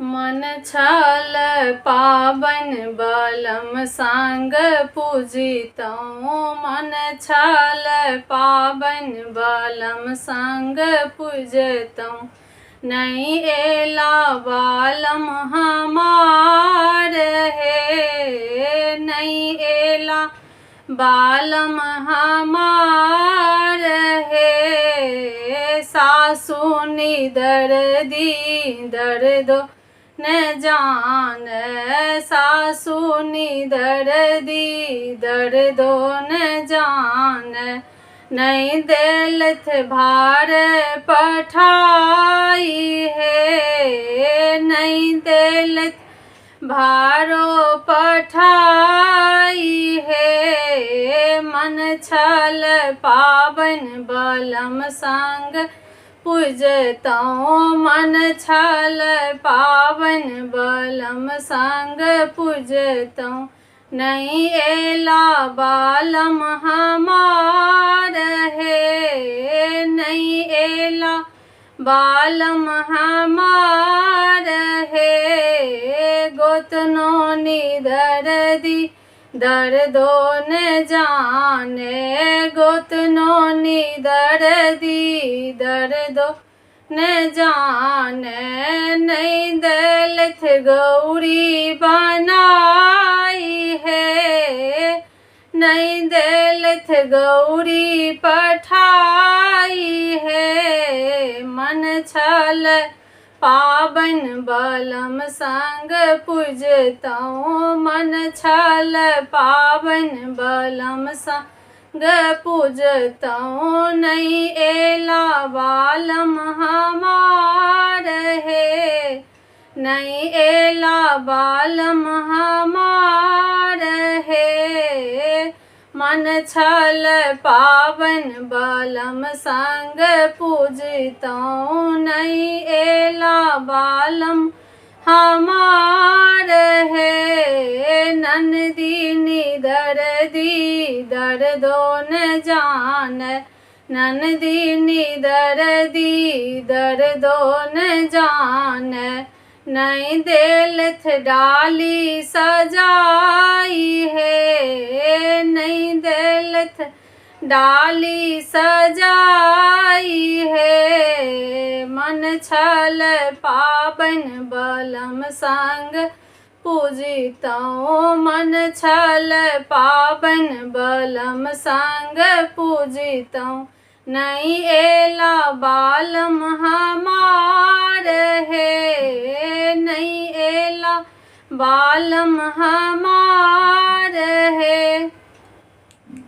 मन छल पावन बलम संग पूजितौं। मन छल पावन बलम संग पूजितौं। नहीं एला बालम हमार हे, नहीं एला बालम हमार हे। सासु निदर्दी दर्दो न जान, सासु निदर्दी दर्दो न जान। नहीं देलथ भार पठाई है, नहीं देलथ भारो पठाई है। मन छल पावन बलम संग पूजतौं। मन छल पावन बलम संग पूजतौं। नहीं एला बालम हमार हे, नहीं एला बालम हमार हे। गोतनो निदर्दी दर्दो न जाने, गोतनो निदर्दी दर्दो न जाने। नहीं दलथ गौरी बनाई है, नहीं दलथ गौरी पठाई है। मन छल पावन बलम संग पूजतौं। मन छल पावन बलम संग पूजतौं। नहीं एला बालम हमार हे, नहीं एला बालम हमार हे। मन छल पावन बलम संग पूजितौं। नहीं एला बालम हमार हे। नंदी निदर्दी दर्दो न जान, नंदी निदर्दी दर्दो न जान। नहीं देलथ डाली सजाई है, नहीं देलथ डाली सजाई है। मन छल पावन बलम संग पूजितौं। मन छल पावन बलम संग पूजितौं। नहीं एला बालम हमार हे, नहीं एला बालम हमार